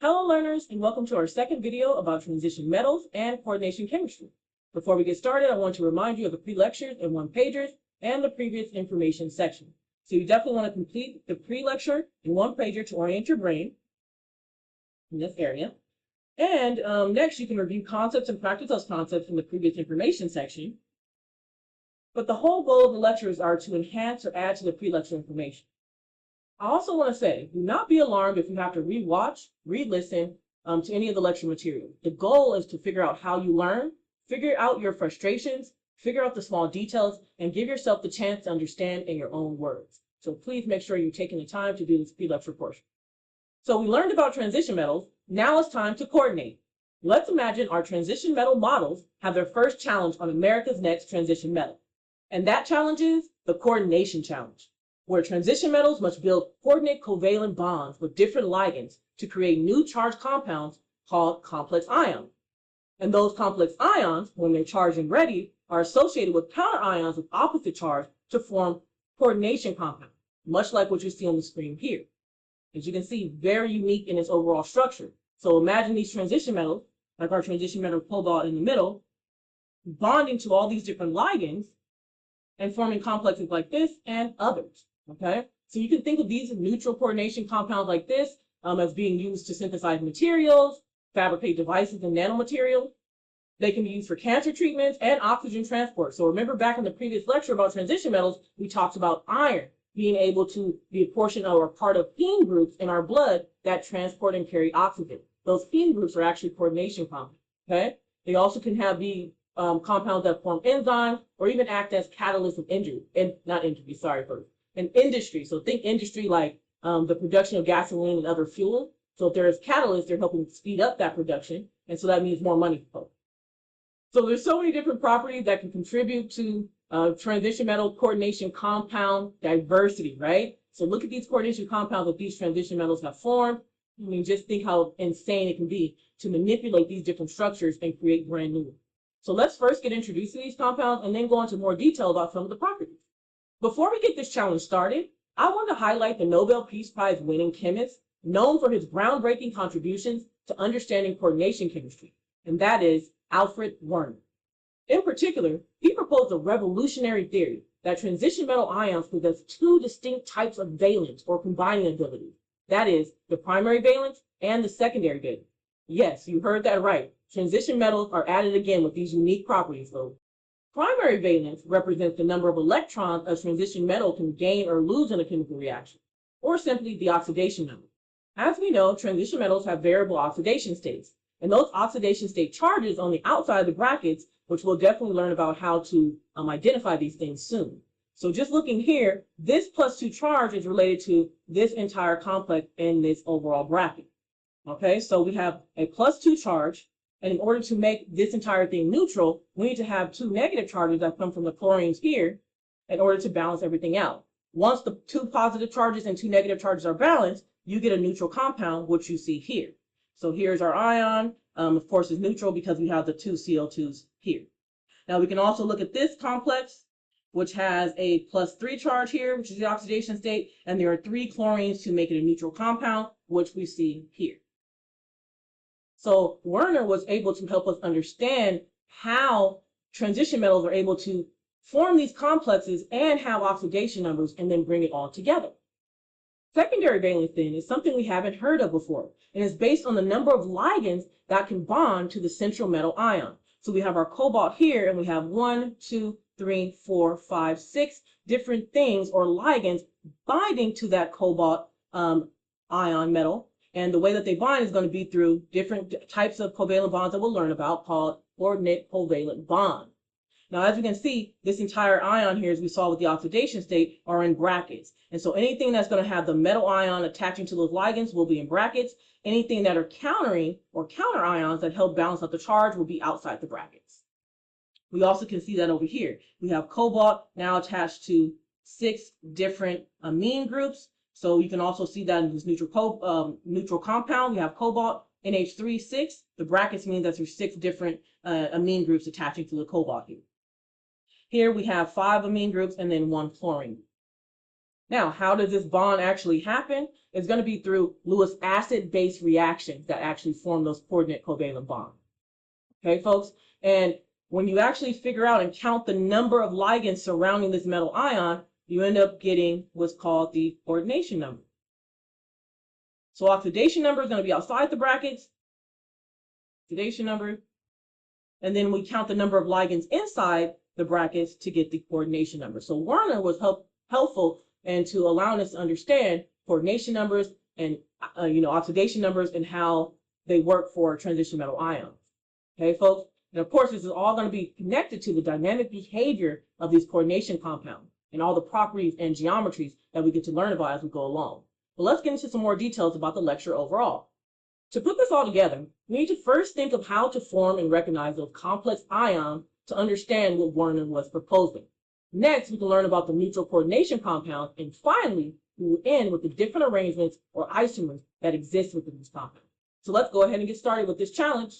Hello learners, and welcome to our second video about transition metals and coordination chemistry. Before we get started, I want to remind you of the pre-lectures and one-pagers and the previous information section. So you definitely want to complete the pre-lecture and one-pager to orient your brain in this area. And next, you can review concepts and practice those concepts in the previous information section. But the whole goal of the lectures are to enhance or add to the pre-lecture information. I also want to say, do not be alarmed if you have to re-watch, re-listen to any of the lecture material. The goal is to figure out how you learn, figure out your frustrations, figure out the small details, and give yourself the chance to understand in your own words. So please make sure you're taking the time to do this pre-lecture portion. So we learned about transition metals. Now it's time to coordinate. Let's imagine our transition metal models have their first challenge on America's Next Transition Metal. And that challenge is the coordination challenge, where transition metals must build coordinate covalent bonds with different ligands to create new charged compounds called complex ions. And those complex ions, when they're charged and ready, are associated with counter ions with opposite charge to form coordination compounds, much like what you see on the screen here. As you can see, very unique in its overall structure. So imagine these transition metals, like our transition metal cobalt in the middle, bonding to all these different ligands and forming complexes like this and others. Okay, so you can think of these neutral coordination compounds like this as being used to synthesize materials, fabricate devices and nanomaterials. They can be used for cancer treatments and oxygen transport. So remember back in the previous lecture about transition metals, we talked about iron being able to be a portion or part of heme groups in our blood that transport and carry oxygen. Those heme groups are actually coordination compounds. Okay, they also can have the compounds that form enzymes or even act as catalysts of industry. So think industry like the production of gasoline and other fuels. So if there's catalysts, they're helping speed up that production. And so that means more money flow. So there's so many different properties that can contribute to transition metal coordination compound diversity, right? So look at these coordination compounds that these transition metals have formed. I mean, just think how insane it can be to manipulate these different structures and create brand new ones. So let's first get introduced to these compounds and then go into more detail about some of the properties. Before we get this challenge started, I want to highlight the Nobel Peace Prize winning chemist known for his groundbreaking contributions to understanding coordination chemistry, and that is Alfred Werner. In particular, he proposed a revolutionary theory that transition metal ions possess two distinct types of valence or combining abilities. That is, the primary valence and the secondary valence. Yes, you heard that right. Transition metals are added again with these unique properties, though. Primary valence represents the number of electrons a transition metal can gain or lose in a chemical reaction, or simply the oxidation number. As we know, transition metals have variable oxidation states, and those oxidation state charges on the outside of the brackets, which we'll definitely learn about how to identify these things soon. So just looking here, this +2 charge is related to this entire complex in this overall bracket. Okay, so we have a +2 charge. And in order to make this entire thing neutral, we need to have two negative charges that come from the chlorines here in order to balance everything out. Once the two positive charges and two negative charges are balanced, you get a neutral compound, which you see here. So here's our ion. Of course, it's neutral because we have the two Cl2s here. Now we can also look at this complex, which has a +3 charge here, which is the oxidation state, and there are 3 chlorines to make it a neutral compound, which we see here. So Werner was able to help us understand how transition metals are able to form these complexes and have oxidation numbers and then bring it all together. Secondary valence then is something we haven't heard of before, and is based on the number of ligands that can bond to the central metal ion. So we have our cobalt here, and we have 1, 2, 3, 4, 5, 6 different things or ligands binding to that cobalt ion metal. And the way that they bind is going to be through different types of covalent bonds that we'll learn about called coordinate covalent bond. Now, as we can see, this entire ion here, as we saw with the oxidation state, are in brackets. And so anything that's going to have the metal ion attaching to those ligands will be in brackets. Anything that are countering or counter ions that help balance out the charge will be outside the brackets. We also can see that over here. We have cobalt now attached to 6 different amine groups. So you can also see that in this neutral compound, we have cobalt, NH3, 6. The brackets mean that there's 6 different amine groups attaching to the cobalt here. Here we have 5 amine groups and then 1 chlorine. Now, how does this bond actually happen? It's going to be through Lewis acid-base reactions that actually form those coordinate covalent bonds. Okay, folks? And when you actually figure out and count the number of ligands surrounding this metal ion, you end up getting what's called the coordination number. So oxidation number is going to be outside the brackets, oxidation number, and then we count the number of ligands inside the brackets to get the coordination number. So Werner was helpful into allowing us to understand coordination numbers and oxidation numbers and how they work for transition metal ions. Okay, folks? And of course, this is all going to be connected to the dynamic behavior of these coordination compounds and all the properties and geometries that we get to learn about as we go along. But let's get into some more details about the lecture overall. To put this all together, we need to first think of how to form and recognize those complex ions to understand what Werner was proposing. Next, we can learn about the mutual coordination compounds, and finally, we will end with the different arrangements or isomers that exist within these compounds. So let's go ahead and get started with this challenge.